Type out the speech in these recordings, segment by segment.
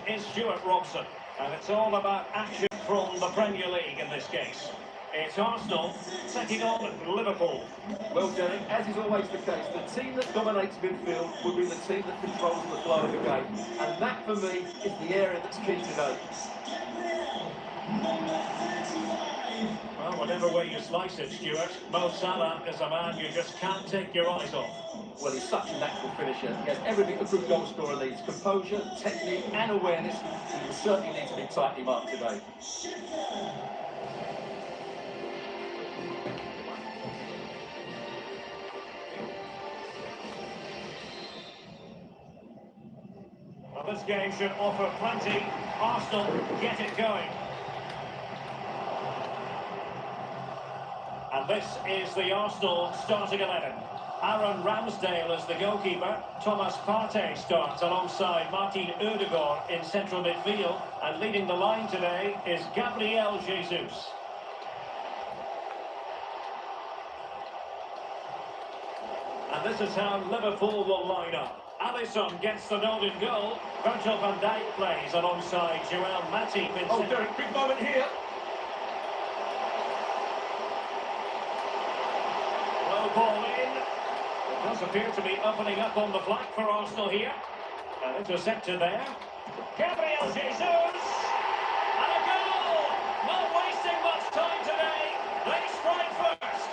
is Stuart Robson, and it's all about action from the Premier League in this case. It's Arsenal taking on Liverpool. Well, Derek, as is always the case, the team that dominates midfield will be the team that controls the flow of the game. And that, for me, is the area that's key today. Well, whatever way you slice it, Stuart, Mo Salah is a man you just can't take your eyes off. Well, he's such a natural finisher. He has everything a good goal scorer needs. Composure, technique and awareness. He will certainly need to be tightly marked today. Well, this game should offer plenty. Arsenal get it going. And this is the Arsenal starting 11. Aaron Ramsdale is the goalkeeper. Thomas Partey starts alongside Martin Ødegaard in central midfield. And leading the line today is Gabriel Jesus. And this is how Liverpool will line up. Alisson gets the nod in goal. Virgil van Dijk plays alongside Joel Matip in Oh, Derek, big moment here. Low ball in. It does appear to be opening up on the flank for Arsenal here. An interceptor there. Gabriel Jesus! And a goal! Not wasting much time today. They strike first.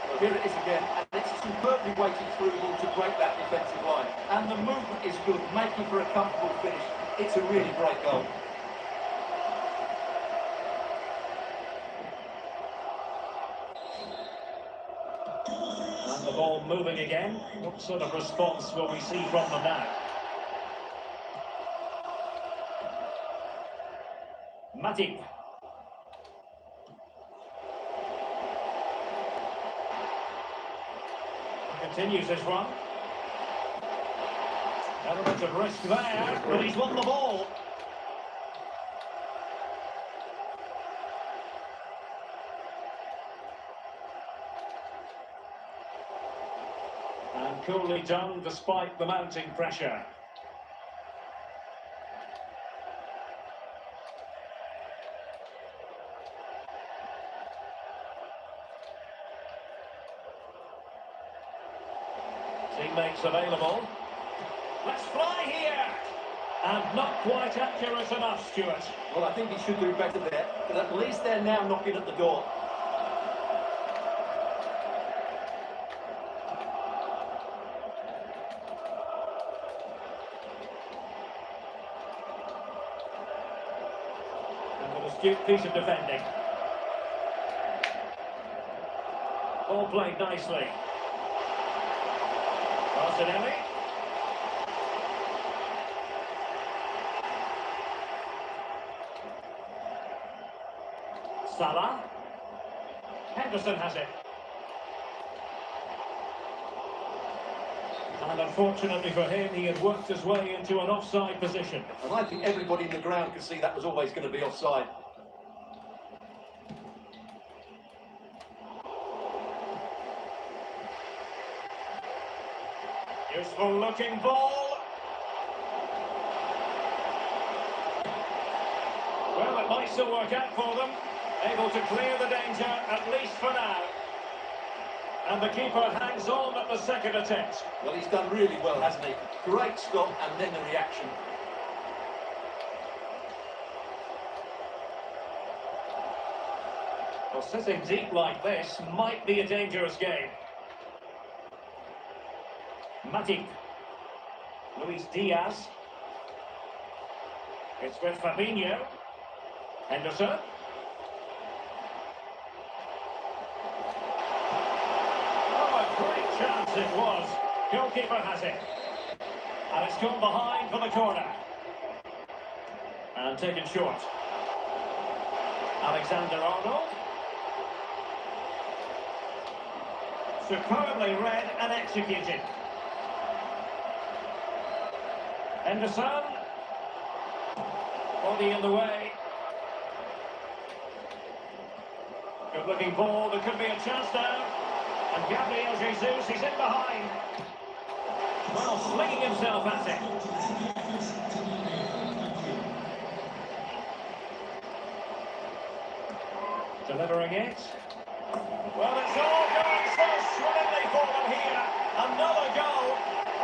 Well, here it is again, and it's superbly weighted through ball to break that defensive line. And the movement is good, making for a comfortable finish. It's a really great goal. And the ball moving again. What sort of response will we see from them now? Matip. Continues his run. Element of risk there, but he's won the ball. And coolly done despite the mounting pressure. Teammates available. Let's fly here! And not quite accurate enough, Stuart. Well, I think he should do better there, but at least they're now knocking at the door. And an astute piece of defending. All played nicely. Martinelli. Salah. Henderson has it. And unfortunately for him, he had worked his way into an offside position. And I think everybody in the ground could see that was always going to be offside. Useful looking ball. Well, it might still work out for them. Able to clear the danger, at least for now. And the keeper hangs on at the second attempt. Well, he's done really well, hasn't he? Great stop and then the reaction. Well, sitting deep like this might be a dangerous game. Matip. Luis Diaz. It's with Fabinho. Henderson. Oh, a great chance it was. Goalkeeper has it. And it's gone behind for the corner. And taken short. Alexander-Arnold. Superbly read and executed. Henderson. Body in the way. Good looking ball, there could be a chance now. And Gabriel Jesus, he's in behind. Well, slinging himself at it. Delivering it. Well, it's all going so swimmingly for them here. Another goal.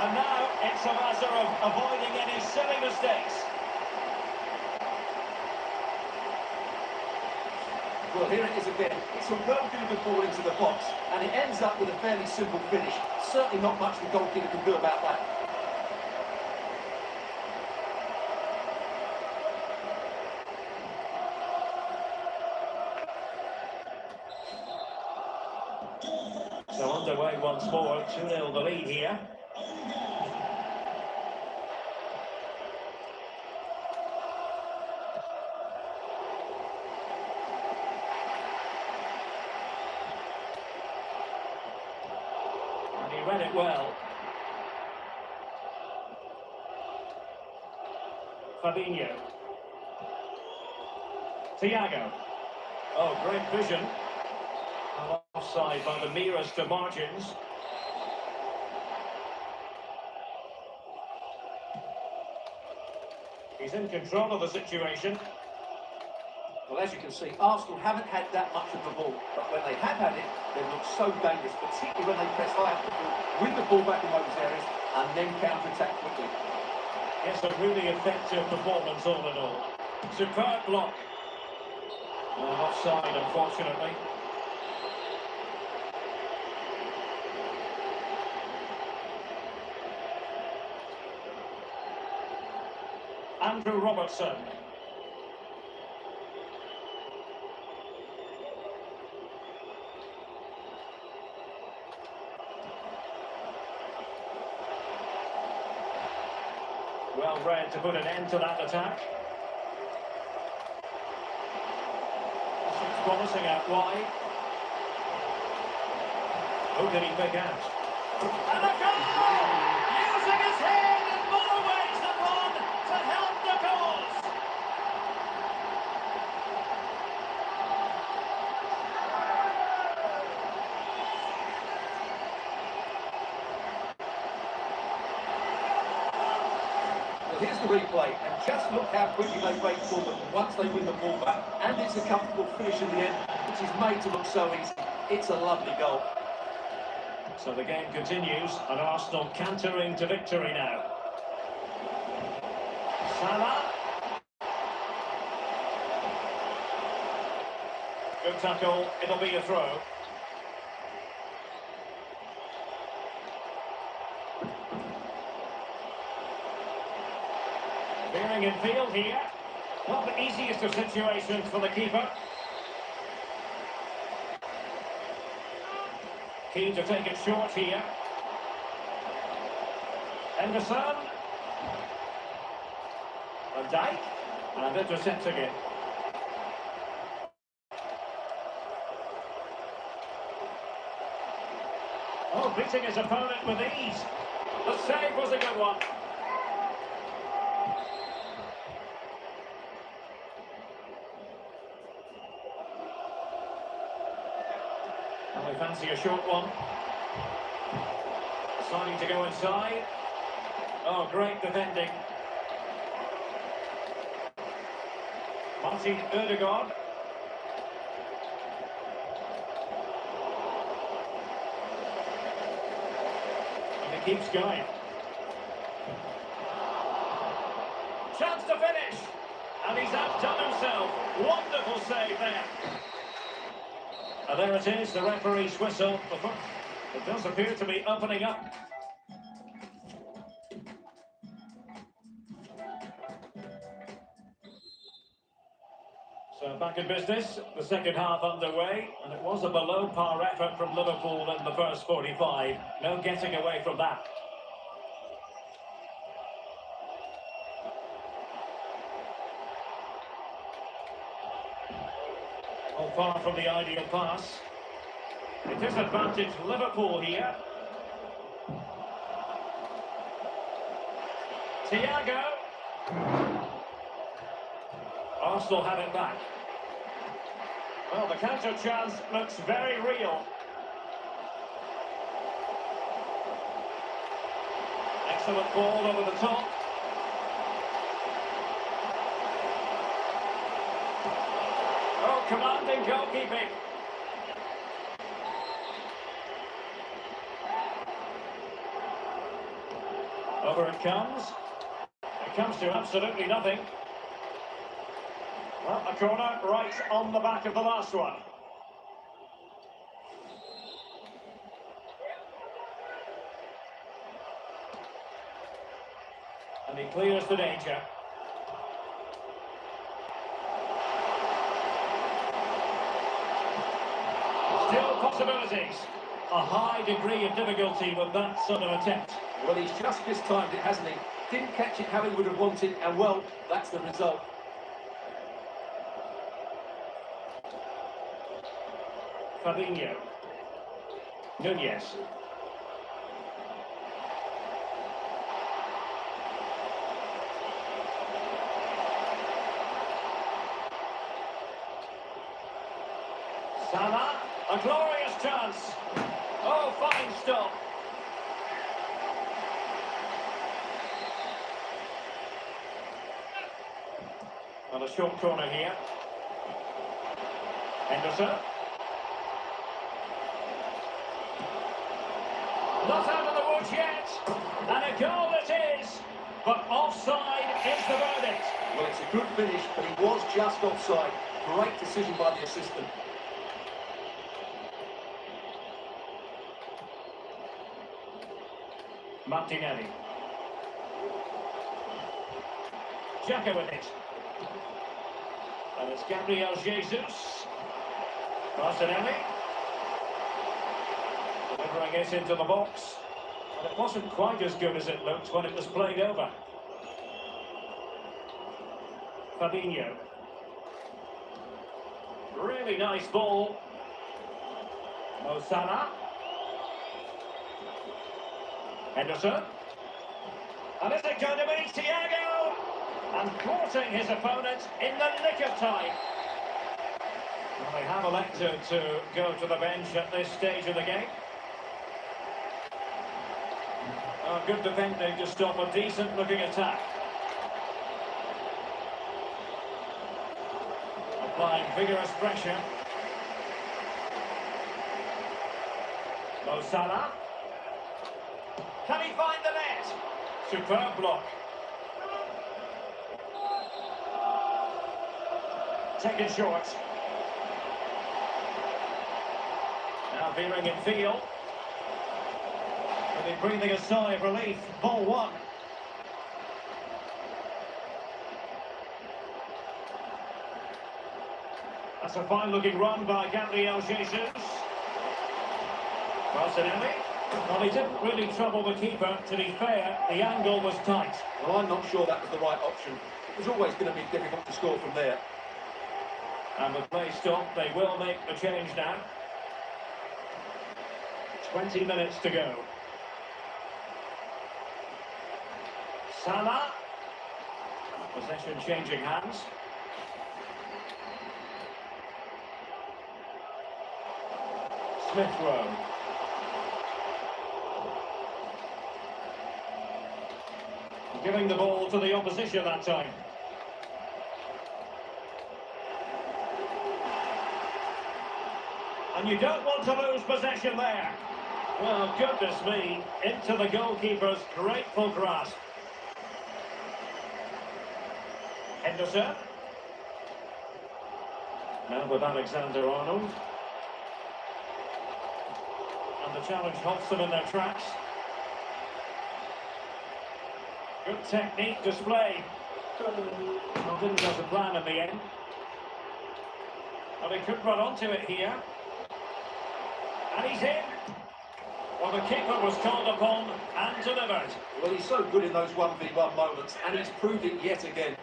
And now it's a matter of avoiding any silly mistakes. Well, here it is again. It's a well-delivered ball into the box, and it ends up with a fairly simple finish. Certainly not much the goalkeeper can do about that. So underway once more, 2-0 the lead here. And he read it well. Fabinho. Thiago. Oh, great vision. Offside by the nearest to margins. He's in control of the situation. Well, as you can see, Arsenal haven't had that much of the ball, but when they have had it, they've looked so dangerous, particularly when they press high up the ball, win the ball back in those areas, and then counter-attack quickly. It's a really effective performance all in all. Superb block. Offside, unfortunately. Andrew Robertson. Well read to put an end to that attack. It's promising out wide. Who did he pick out? And a goal! Using his head in more ways than one to help the cause. Well, here's the replay, and just look how quickly they break forward once they win the ball back. And it's a comfortable finish in the end, which is made to look so easy. It's a lovely goal. So the game continues, and Arsenal cantering to victory now. Salah. Good tackle, it'll be a throw. Veering in field here. Not the easiest of situations for the keeper. Keen to take it short here. Henderson. Van Dijk. And intercepts again. Oh, beating his opponent with ease. The save was a good one. And we fancy a short one. Deciding to go inside. Oh, great defending. Martin Ødegaard. And it keeps going. Chance to finish. And he's outdone himself. Wonderful save there. And there it is, the referee's whistle. It does appear to be opening up. So back in business, the second half underway, and it was a below-par effort from Liverpool in the first 45. No getting away from that. Well, far from the ideal pass. It is advantage Liverpool here. Thiago. Arsenal have it back. Well, the counter chance looks very real. Excellent ball over the top. Oh, commanding goalkeeping. Over it comes. It comes to absolutely nothing. Well, a corner right on the back of the last one. And he clears the danger. Still possibilities. A high degree of difficulty with that sort of attempt. Well, he's just mistimed it, hasn't he? Didn't catch it how he would have wanted, and well, that's the result. Fabinho. Nunez. Salah, a glorious chance. Oh, fine stop. On a short corner here. Henderson. Not out of the woods yet. And a goal it is. But offside is the verdict. Well, it's a good finish, but he was just offside. Great decision by the assistant. Martinelli. Xhaka with it. And it's Gabriel Jesus. Martinelli. Delivering it into the box. And it wasn't quite as good as it looked when it was played over. Fabinho. Really nice ball. Mo Salah. Henderson. And is it going to be Thiago? And thwarting his opponent in the nick of time. Well, they have elected to go to the bench at this stage of the game. Oh, good defending to stop a decent-looking attack. Applying vigorous pressure. Mo Salah. Can he find the net? Superb block. Taken short. Now veering in field. Really breathing a sigh of relief. Ball one. That's a fine-looking run by Gabriel Jesus. Martinelli. Well, he didn't really trouble the keeper. To be fair, the angle was tight. Well, I'm not sure that was the right option. It was always going to be difficult to score from there. And with play stopped, they will make the change now. 20 minutes to go. Salah. Possession changing hands. Smith Rowe. Giving the ball to the opposition that time. And you don't want to lose possession there. Well, goodness me, into the goalkeeper's grateful grasp. Henderson. Now with Alexander-Arnold. And the challenge halts them in their tracks. Good technique displayed. Well, didn't go to plan in the end. Well, he could run onto it here. And he's in. Well, the keeper was called upon and delivered. Well, he's so good in those 1v1 moments, and he's proved it yet again.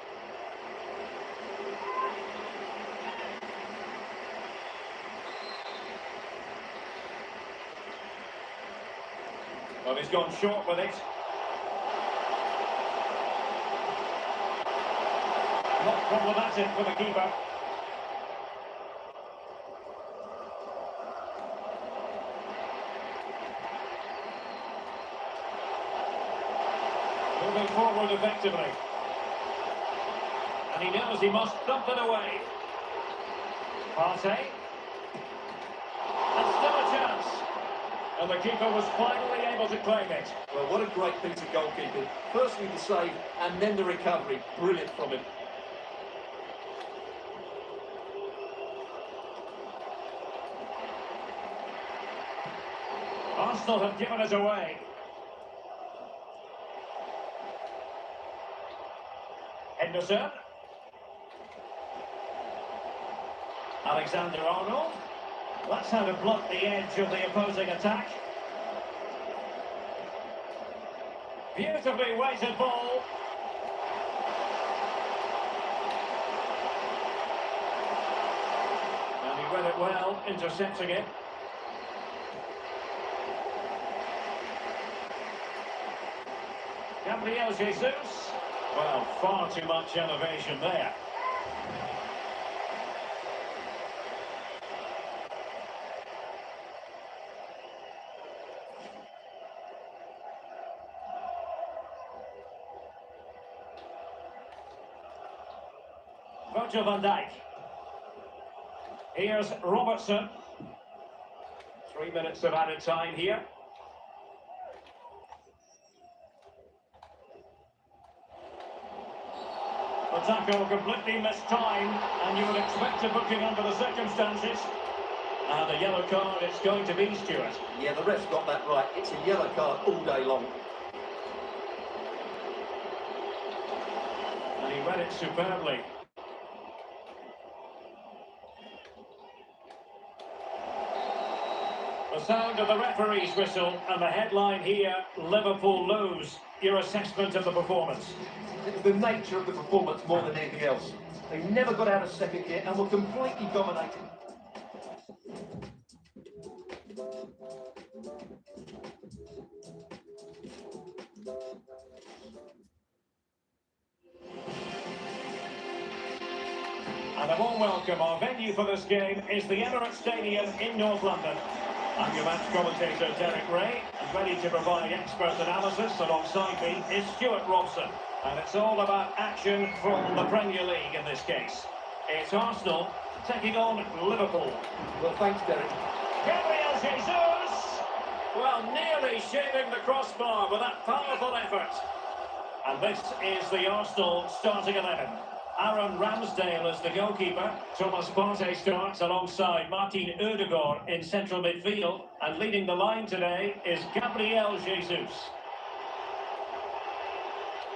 Well, he's gone short with it. Not problematic for the keeper. Moving forward effectively. And he knows he must dump it away. Partey. And still a chance. And the keeper was finally able to claim it. Well, what a great piece of goalkeeping. Firstly the save, and then the recovery. Brilliant from him. Arsenal have given it away. Henderson. Alexander-Arnold. That's how to block the edge of the opposing attack. Beautifully weighted ball. And he read it well, intercepting it. Gabriel Jesus. Well, far too much elevation there. Virgil van Dijk. Here's Robertson. 3 minutes of added time here. The tackle completely mistimed, and you would expect a booking under the circumstances. And a yellow card it's going to be, Stuart. Yeah, the ref's got that right. It's a yellow card all day long. And he read it superbly. The sound of the referee's whistle, and the headline here, Liverpool lose. Your assessment of the performance? It was the nature of the performance more than anything else. They never got out of second gear and were completely dominating. And a warm welcome. Our venue for this game is the Emirates Stadium in North London. I'm your match commentator, Derek Ray, and ready to provide expert analysis alongside me is Stuart Robson. And it's all about action from the Premier League in this case. It's Arsenal taking on Liverpool. Well, thanks, Derek. Gabriel Jesus! Well, nearly shaving the crossbar with that powerful effort. And this is the Arsenal starting 11. Aaron Ramsdale is the goalkeeper. Thomas Partey starts alongside Martin Ødegaard in central midfield. And leading the line today is Gabriel Jesus.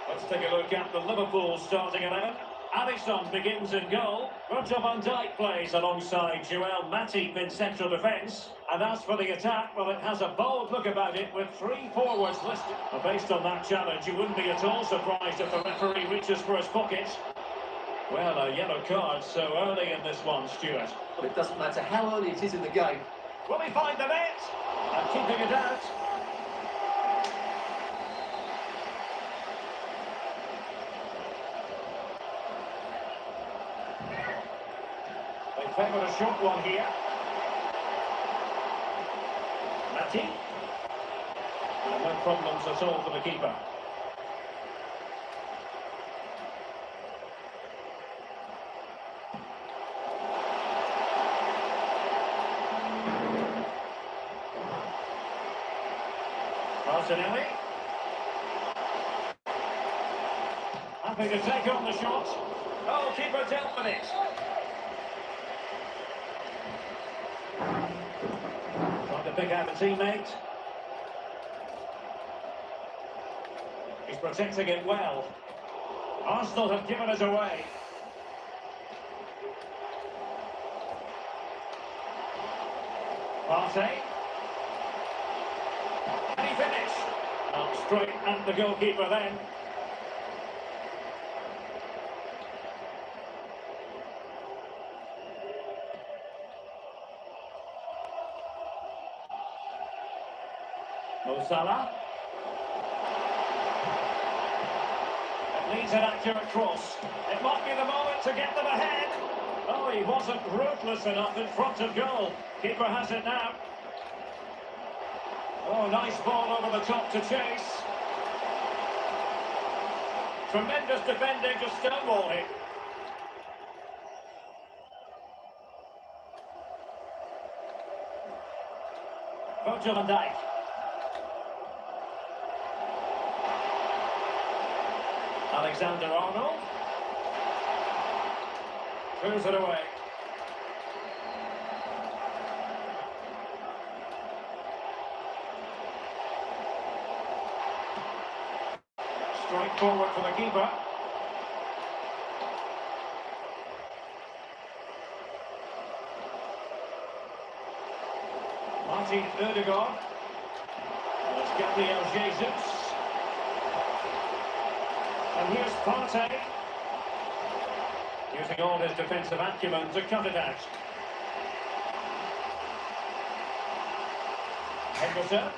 Let's take a look at the Liverpool starting 11. Alisson begins in goal. Virgil van Dijk plays alongside Joel Matip in central defence. And as for the attack, well, it has a bold look about it with 3 forwards listed. And based on that challenge, you wouldn't be at all surprised if the referee reaches for his pocket. Well, a yellow card so early in this one, Stuart. But it doesn't matter how early it is in the game. Will he find the net? And keeping it out. They favoured a short one here. Matty. And no problems at all for the keeper. Martinelli. Happy to take on the shot. Oh, keeper dealt with it. Trying to pick out a teammate. He's protecting it well. Arsenal have given it away. Partey. And he finished. Up straight at the goalkeeper then. Mo Salah. It needs an accurate cross. It might be the moment to get them ahead. Oh, he wasn't ruthless enough in front of goal. Keeper has it now. Oh, nice ball over the top to chase. Tremendous defending to stonewall him. Virgil van Dijk. Alexander-Arnold. Clears it away. Straight forward for the keeper. Martin Ødegaard. There's Gabriel Jesus. And here's Partey. Using all his defensive acumen to cut it out. Henderson.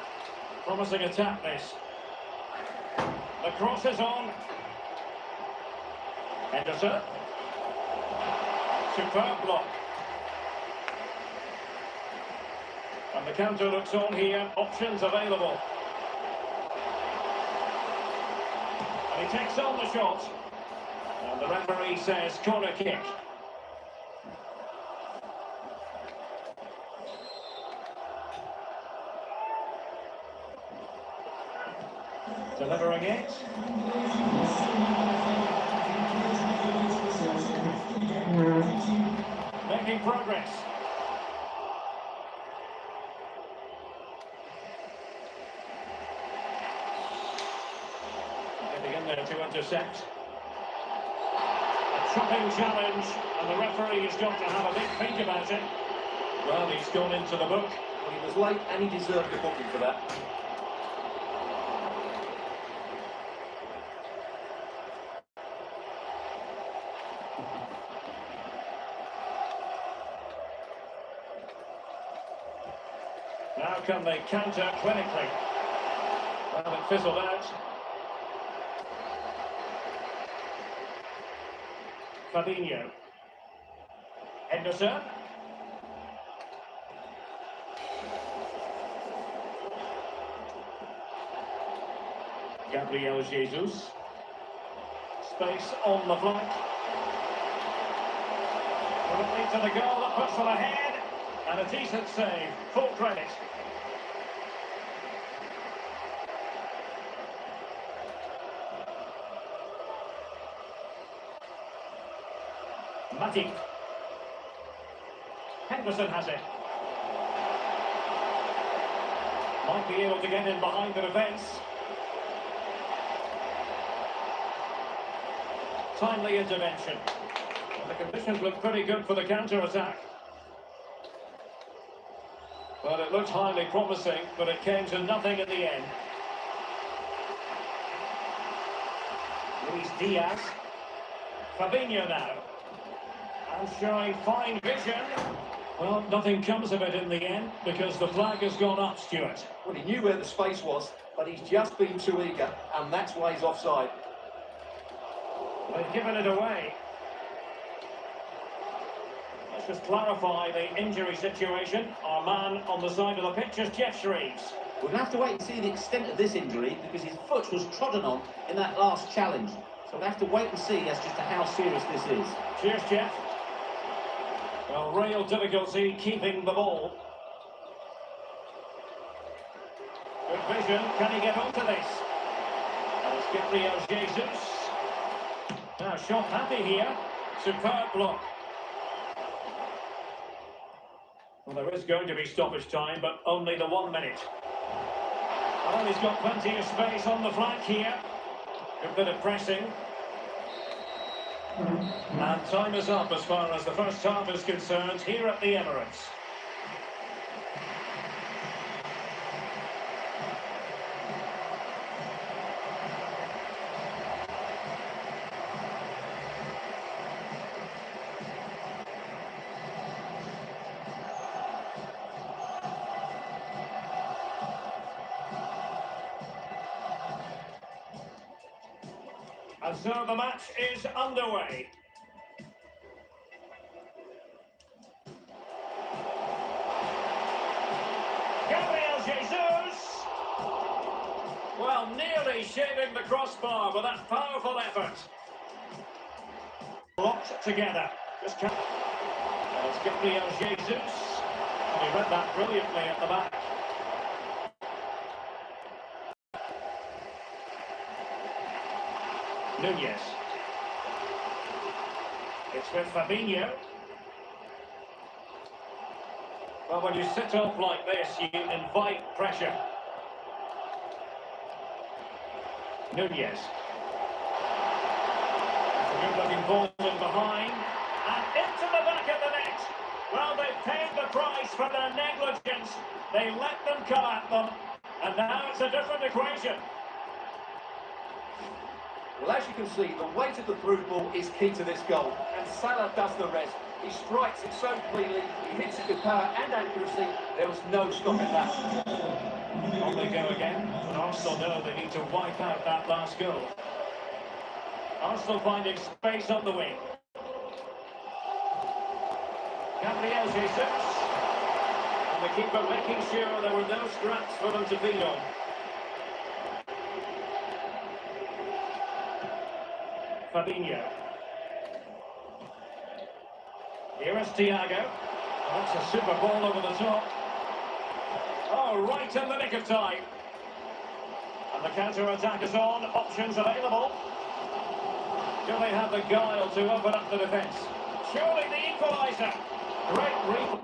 Promising attack this. The cross is on. Henderson. Superb block. And the counter looks on here. Options available. And he takes on the shot. And the referee says corner kick. Delivering it. Making progress. Getting in there to intercept. A chopping challenge, and the referee has got to have a big think about it. Well, he's gone into the book. Well, he was late and he deserved the booking for that. Now can they counter clinically? Well, it fizzled out. Fabinho. Henderson. Gabriel Jesus. Space on the flank. Will it lead to the goal that puts them ahead? And a decent save. Full credit. Matip. Henderson has it. Might be able to get in behind the defence. Timely intervention. And the conditions look pretty good for the counter-attack. Well, it looked highly promising, but it came to nothing in the end. Luis Diaz. Fabinho now. And showing fine vision. Well, nothing comes of it in the end because the flag has gone up, Stuart. Well, he knew where the space was, but he's just been too eager, and that's why he's offside. They've given it away. Let's just clarify the injury situation. Our man on the side of the pitch is Jeff Shreves. We'll have to wait and see the extent of this injury because his foot was trodden on in that last challenge. So we'll have to wait and see as to how serious this is. Cheers, Jeff. Well, real difficulty keeping the ball. Good vision. Can he get onto this? There's Gabriel Jesus. Now, shot happy here. Superb block. Well, there is going to be stoppage time, but only the 1 minute. Well, he's got plenty of space on the flank here. Good bit of pressing. And time is up as far as the first half is concerned here at the Emirates. And so the match is underway. Gabriel Jesus. Well, nearly shaving the crossbar with that powerful effort. Locked together. Just There's Gabriel Jesus. And he read that brilliantly at the back. Nunez. It's with Fabinho. Well, when you sit up like this, you invite pressure. Nunez. That's a good-looking ball in behind. And into the back of the net. Well, they've paid the price for their negligence. They let them come at them. And now it's a different equation. Well, as you can see, the weight of the through ball is key to this goal. And Salah does the rest. He strikes it so cleanly, he hits it with power and accuracy. There was no stopping that. On they go again, and Arsenal know they need to wipe out that last goal. Arsenal finding space on the wing. Gabriel Jesus. And the keeper making sure there were no scraps for them to feed on. Fabinho. Here is Thiago. That's a super ball over the top. Oh, right in the nick of time. And the counter-attack is on. Options available. Do they have the guile to open up the defence? Surely the equaliser. Great replay.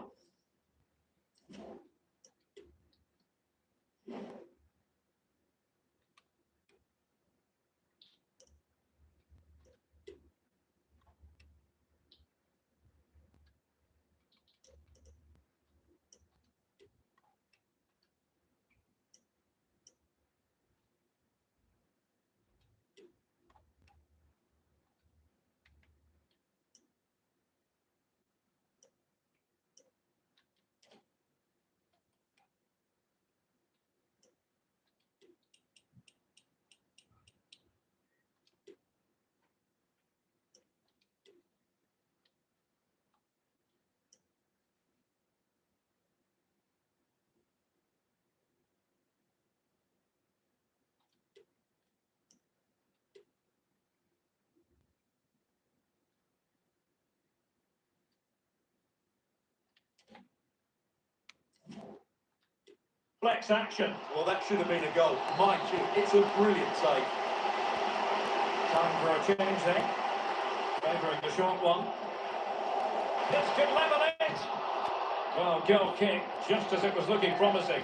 Flex action. Well, that should have been a goal. Mind you, it's a brilliant save. Time for a change then. Favouring the short one. This could level it. Well, goal kick, just as it was looking promising.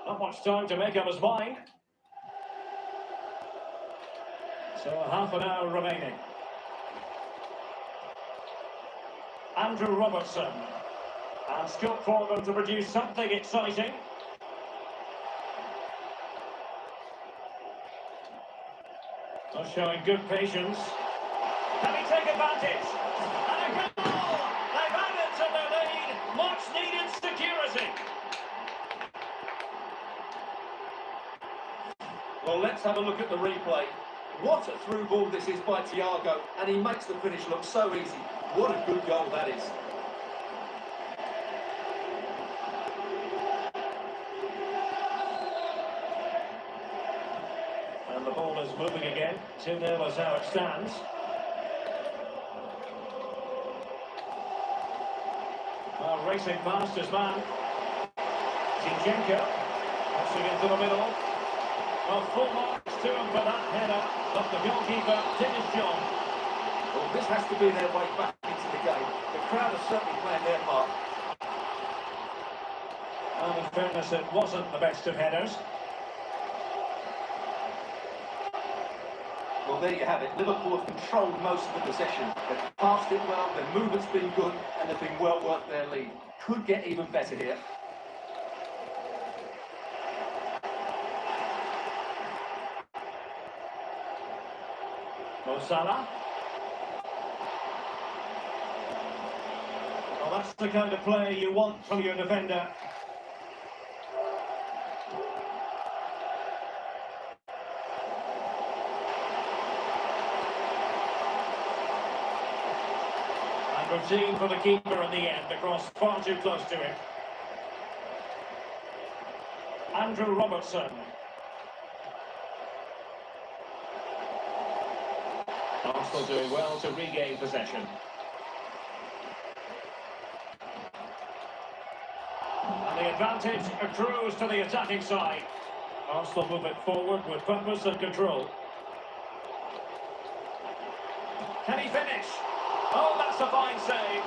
Not much time to make up his mind. So half an hour remaining. Andrew Robertson. And scope for them to produce something exciting. Not showing good patience. Can he take advantage? And a goal! They've added to their lead. Much needed security. Well, let's have a look at the replay. What a through ball this is by Thiago, and he makes the finish look so easy. What a good goal that is. And the ball is moving again. 2-0 is how it stands. Well, racing past his man. Zinchenko. Passing into the middle. Well, full marks to him for that header. But the goalkeeper did his job. Well, this has to be their way back into the game. The crowd are certainly playing their part. And in fairness, it wasn't the best of headers. Well, there you have it. Liverpool have controlled most of the possession. They've passed it well, their movement's been good, and they've been well worth their lead. Could get even better here. Mo Salah. Well, that's the kind of player you want from your defender. And Routine for the keeper in the end. The cross far too close to him. Andrew Robertson. Arsenal doing well to regain possession. And the advantage accrues to the attacking side. Arsenal move it forward with purpose and control. Can he finish? Oh, that's a fine save.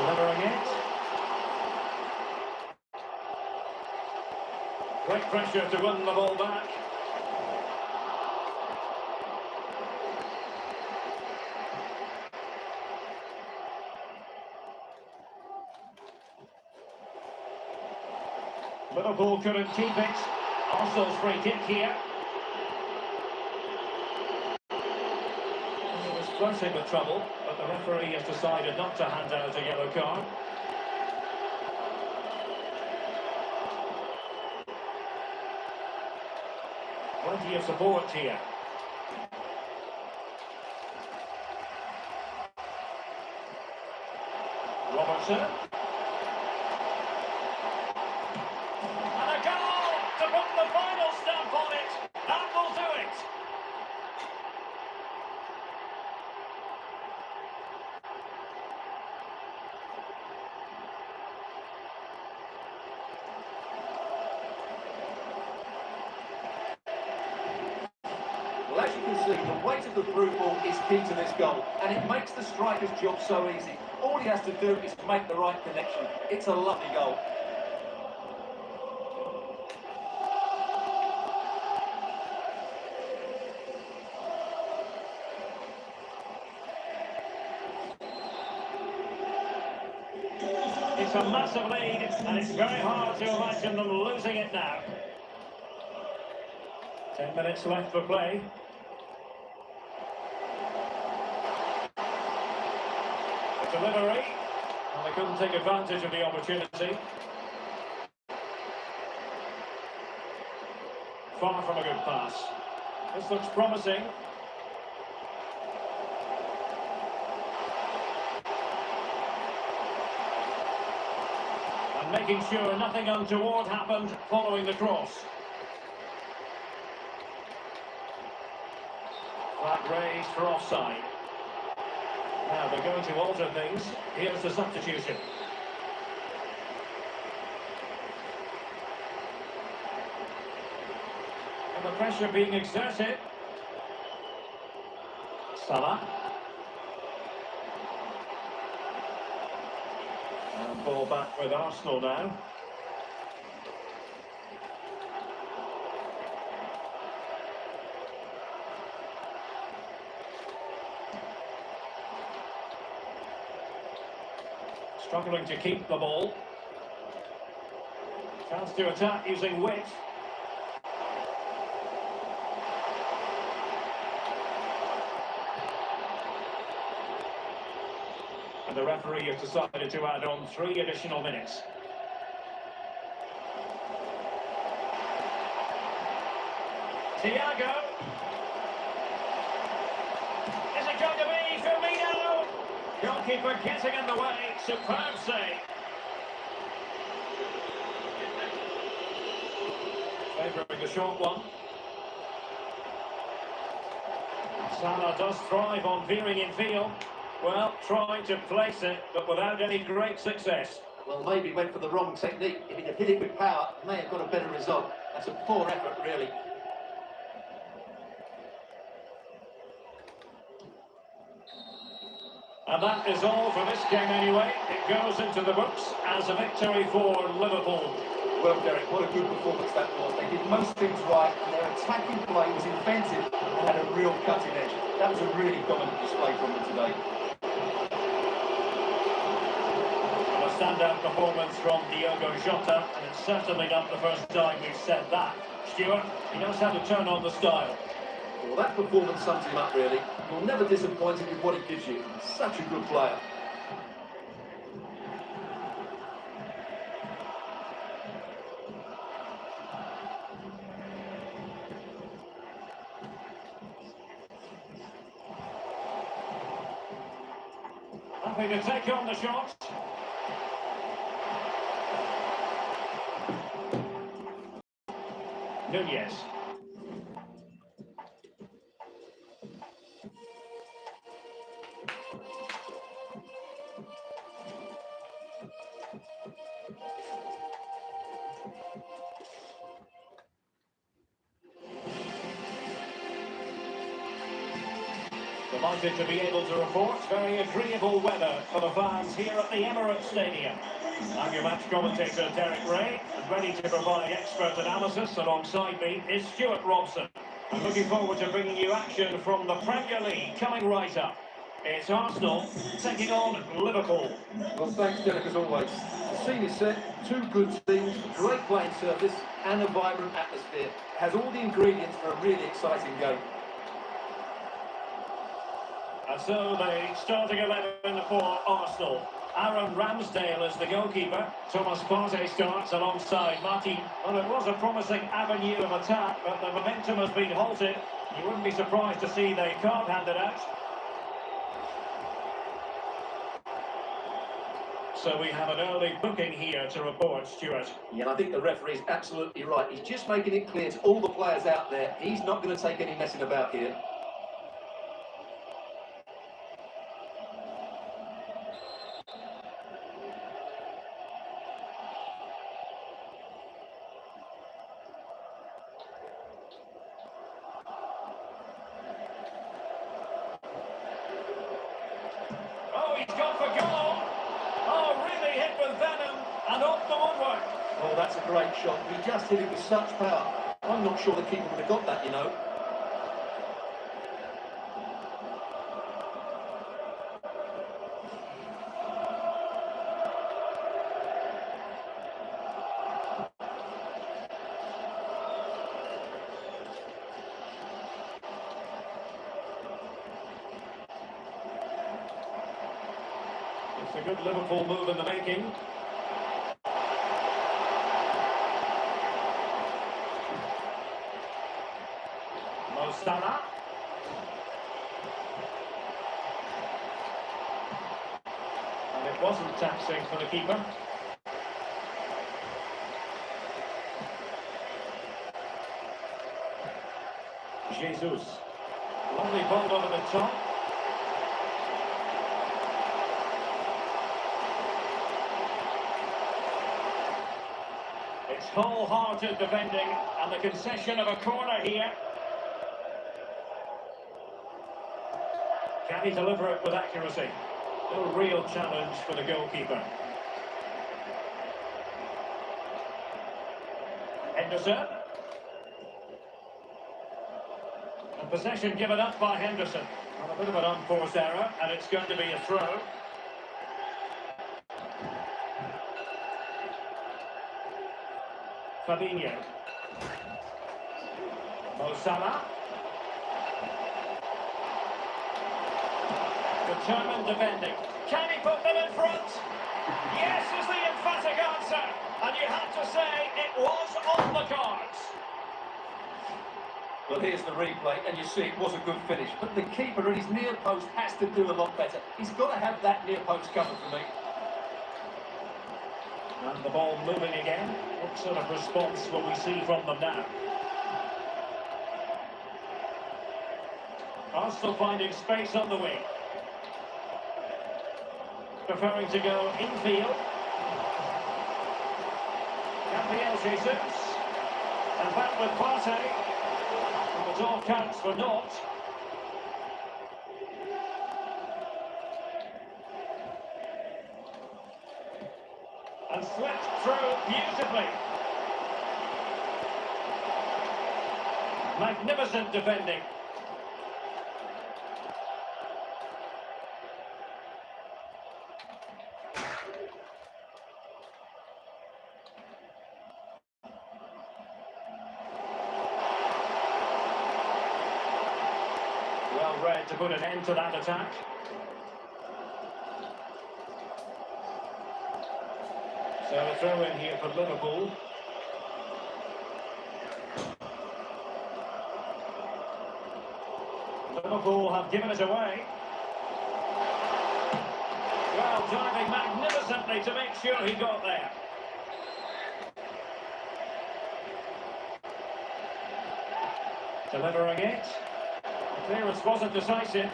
Delivering it. Great pressure to win the ball back. Liverpool couldn't keep it. Arsenal's free kick here. He was flirting with trouble, but the referee has decided not to hand out a yellow card. Plenty of support here. Robertson. And a goal to put the final stamp on it. That will do it. Well, as you can see, the weight of the through ball is key to this goal, and it makes the striker's job so easy. All he has to do is make the right connection. It's a lovely goal. It's a massive lead, and it's very hard to imagine them losing it now. 10 minutes left for play. The delivery, and they couldn't take advantage of the opportunity. Far from a good pass. This looks promising. And making sure nothing untoward happened following the cross. Flag raised for offside. Now they're going to alter things. Here's the substitution. And the pressure being exerted. Salah. And ball back with Arsenal now. Struggling to keep the ball. Chance to attack using wit. And the referee has decided to add on 3 additional minutes. Thiago. Is it going to be Firmino? Goalkeeper getting in the way. Superb save. Favouring the short one. Salah does thrive on veering in field. Well, trying to place it, but without any great success. Well, maybe he went for the wrong technique. If he had hit it with power, he may have got a better result. That's a poor effort, really. And that is all for this game anyway. It goes into the books as a victory for Liverpool. Well, Derek, what a good performance that was. They did most things right, and their attacking play was inventive and had a real cutting edge. That was a really dominant display from them today. A standout performance from Diogo Jota, and it's certainly not the first time we've said that. Stuart, he knows how to turn on the style. Well, that performance sums him up, really. You're never disappointed with what he gives you. Such a good player. Happy to take on the shot. Nunez. Delighted to be able to report very agreeable weather for the fans here at the Emirates Stadium. I'm your match commentator Derek Ray, and ready to provide expert analysis alongside me is Stuart Robson. I'm looking forward to bringing you action from the Premier League coming right up. It's Arsenal taking on Liverpool. Well, thanks, Derek, as always. The scene is set, two good teams, great playing surface, and a vibrant atmosphere. It has all the ingredients for a really exciting game. And so the starting 11 for Arsenal. Aaron Ramsdale is the goalkeeper. Thomas Partey starts alongside Martin. Well, it was a promising avenue of attack, but the momentum has been halted. You wouldn't be surprised to see they can't hand it out. So we have an early booking here to report, Stuart. Yeah, I think the referee's absolutely right. He's just making it clear to all the players out there, he's not going to take any messing about here. He's gone for goal. Oh, really hit with venom and off the woodwork. Oh, that's a great shot. He just hit it with such power. I'm not sure the keeper would have got that, you know. It's a good Liverpool move in the making. Mo Salah. And it wasn't taxing for the keeper. Jesus. Lovely ball over the top. It's wholehearted defending and the concession of a corner here. Can he deliver it with accuracy? No real challenge for the goalkeeper. Henderson. And possession given up by Henderson. Well, a bit of an unforced error, and it's going to be a throw. Fabinho. Mo Salah. Determined defending. Can he put them in front? Yes is the emphatic answer. And you have to say it was on the cards. Well, here's the replay, and you see it was a good finish. But the keeper at his near post has to do a lot better. He's got to have that near post covered for me. And the ball moving again. What sort of response will we see from them now? Arsenal finding space on the wing. Preferring to go infield. Gabriel Jesus. And back with Partey. But all counts for naught. And slipped through beautifully. Magnificent defending. Well read to put an end to that attack. So a throw in here for Liverpool. Liverpool have given it away. Well, diving magnificently to make sure he got there. Delivering it. The clearance wasn't decisive.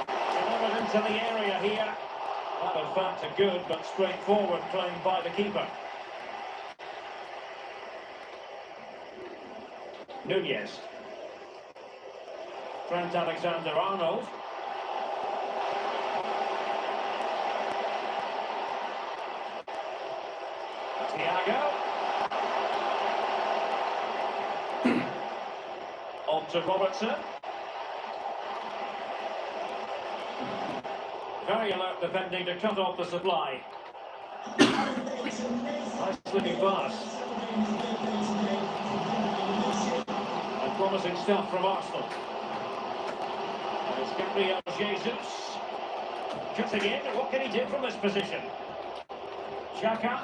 Delivered into the area here. That in fact a good but straightforward claim by the keeper. Nunez. Trent Alexander-Arnold. Thiago. On to Robertson. Very alert defending to cut off the supply. Nice slipping pass. And promising stuff from Arsenal. And it's Gabriel Jesus. Cutting in. What can he do from this position? Xhaka.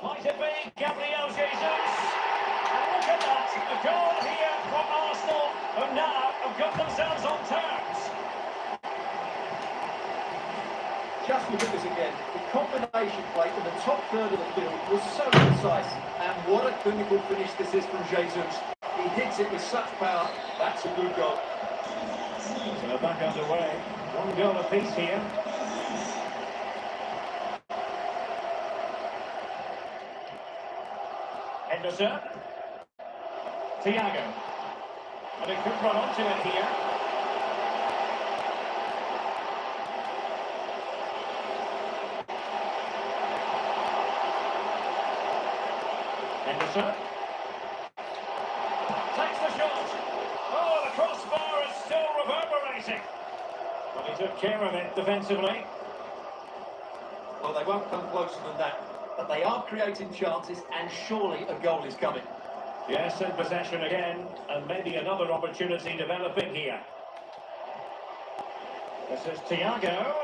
Might it be Gabriel Jesus? And look at that. A goal here from Arsenal, who now have got themselves on terms. Just look at this again. The combination play in the top third of the field was so precise. And what a clinical finish this is from Jesus. He hits it with such power. That's a good goal. So back underway. One goal apiece here. Henderson. Thiago. And he could run onto it here. Henderson. Takes the shot. Oh, the crossbar is still reverberating. But he took care of it defensively. Well, they won't come closer than that. But they are creating chances, and surely a goal is coming. Yes, in possession again, and maybe another opportunity developing here. This is Thiago.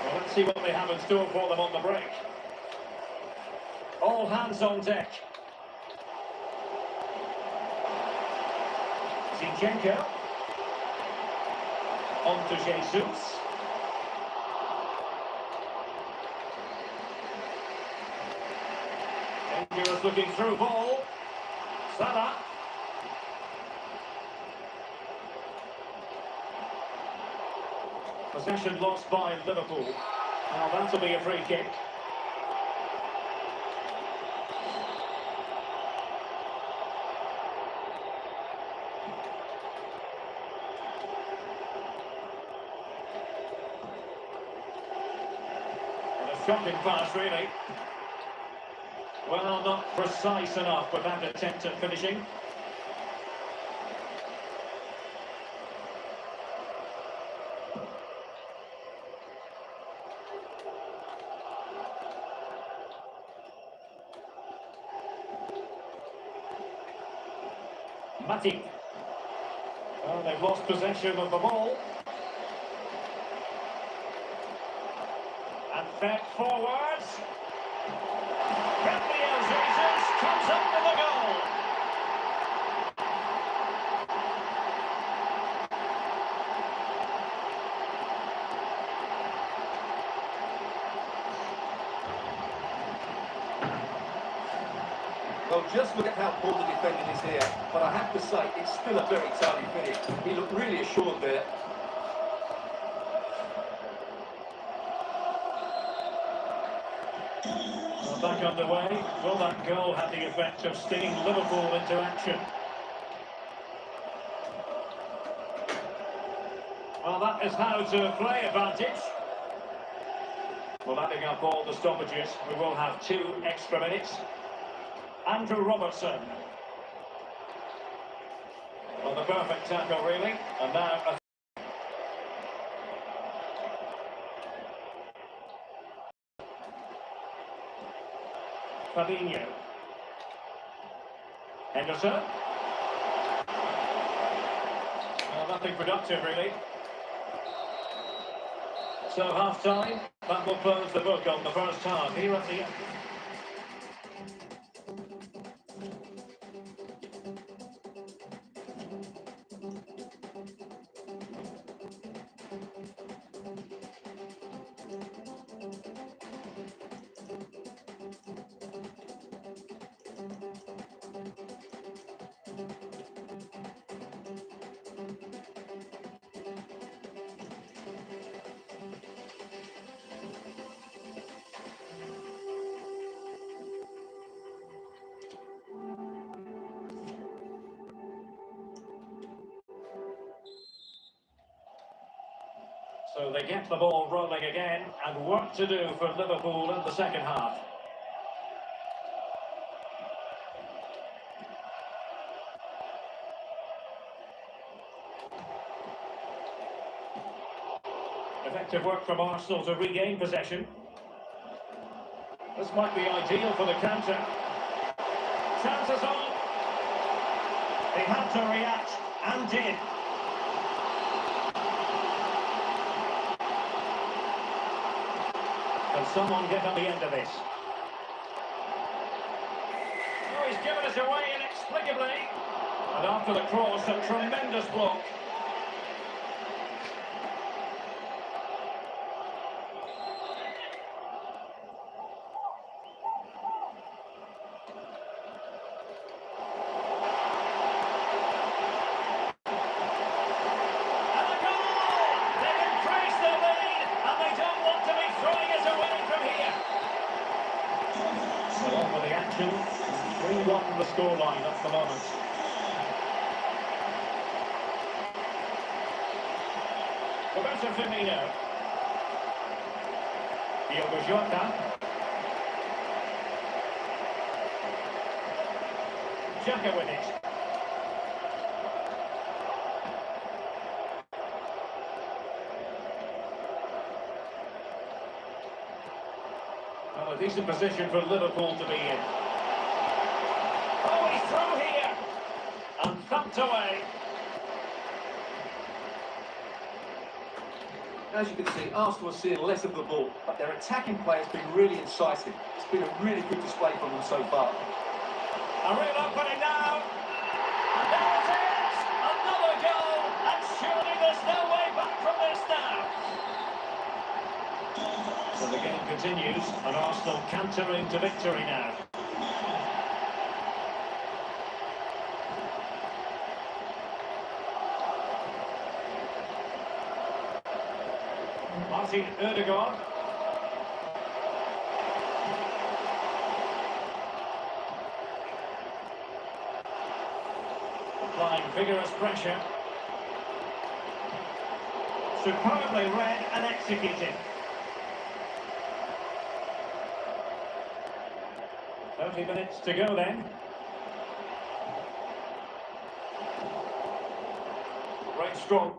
Well, let's see what they have in store for them on the break. All hands on deck. Zinchenko. On to Jesus. Dangerous looking through ball. Salah. Possession lost by Liverpool. Now that'll be a free kick. And a shocking pass, really. Well, not precise enough with that attempt at finishing. Matip. Well, they've lost possession of the ball. And fed forwards. Gabriel Jesus comes up with a goal. Well, just look at how poor the defending is here. But I have to say, it's still a very tidy finish. He looked really assured there. Well, back underway. Will that goal have the effect of stinging Liverpool into action? Well, that is how to play advantage. Well, adding up all the stoppages, we will have 2 extra minutes. Andrew Robertson. Well, the perfect tackle, really. And now a Fabinho. Henderson. Well, nothing productive, really. So, half-time. That will close the book on the first half. Here at the end. So they get the ball rolling again, and work to do for Liverpool in the second half. Effective work from Arsenal to regain possession. This might be ideal for the counter. Chances on. They had to react, and did. Can someone get on the end of this? Oh, he's given us away inexplicably. And after the cross, a tremendous block. The scoreline at the moment. Roberto Firmino. Diogo Jota. Xhaka with it. Well, a decent position for Liverpool to be in. Oh, he's through here and thumped away. As you can see, Arsenal are seeing less of the ball, but their attacking play has been really incisive. It's been a really good display from them so far. A real opening now. And there it is! Another goal! And surely there's no way back from this now. So the game continues, and Arsenal cantering to victory now. Martin Ødegaard. Applying vigorous pressure. Superbly read and executed. 30 minutes to go then. Right strong.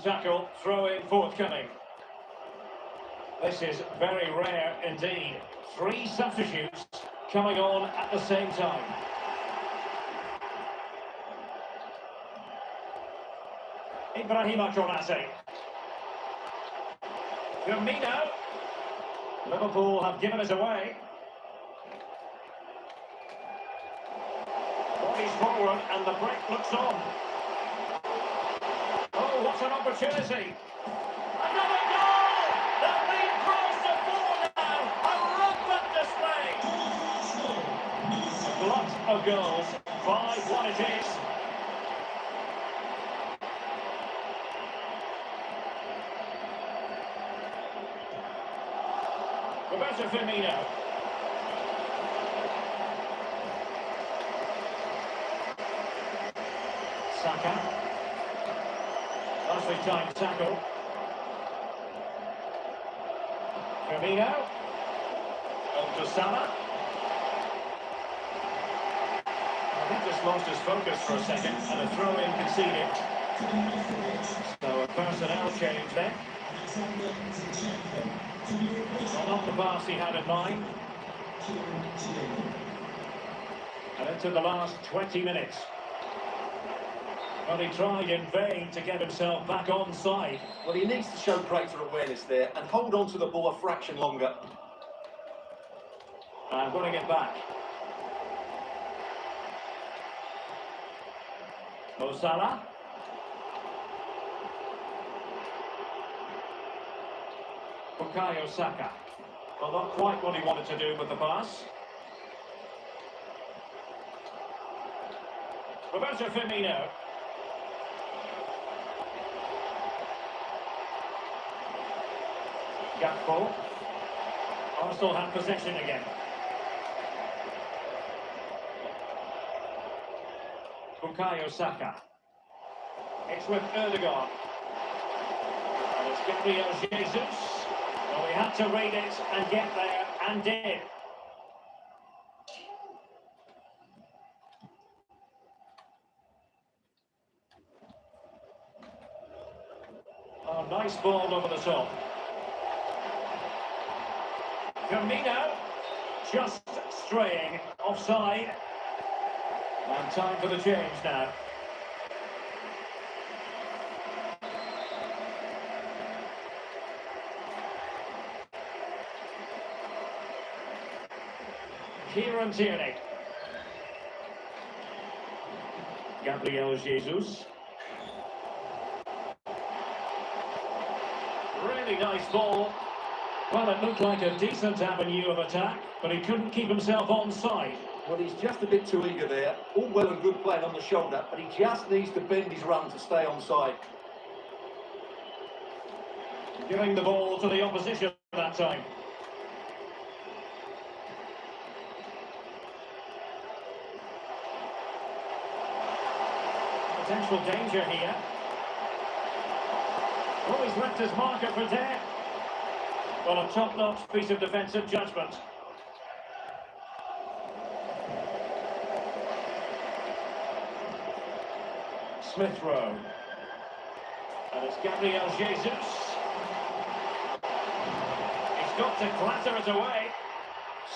Tackle, throw in forthcoming. This is very rare indeed. 3 substitutes coming on at the same time. Ibrahima Konate. Firmino. Liverpool have given us away. Bodies forward and the break looks on. Oh, what an opportunity. Another goal! The lead grows to 4 now. A rampant display. A glut of goals. 5-1 it is. Roberto Firmino. Saka. Nicely timed tackle. Firmino. On to Salah. I think just lost his focus for a second and a throw-in conceded. So a personnel change then. Well, not the pass he had in mind. And into the last 20 minutes. Well, he tried in vain to get himself back on side. Well, he needs to show greater awareness there and hold on to the ball a fraction longer. And winning it back. Mo Salah. Bukayo Saka. Well, not quite what he wanted to do with the pass. Roberto Firmino. Gakpo. Arsenal have possession again. Bukayo Saka. It's with Erdogan. And it's Gabriel Jesus. Well, he had to read it and get there, and did. Oh, nice ball over the top. Firmino, just straying offside. And time for the change now. Kieran Tierney. Gabriel Jesus. Really nice ball. Well, it looked like a decent avenue of attack, but he couldn't keep himself on side. Well, he's just a bit too eager there. All well and good playing on the shoulder, but he just needs to bend his run to stay on side. Giving the ball to the opposition that time. Potential danger here. Oh, he's left his marker for death. Well, a top-notch piece of defensive judgment. Smith Rowe. And it's Gabriel Jesus. He's got to clatter it away.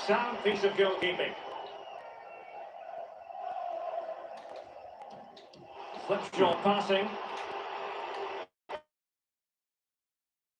Sound piece of goalkeeping. Slipshod passing.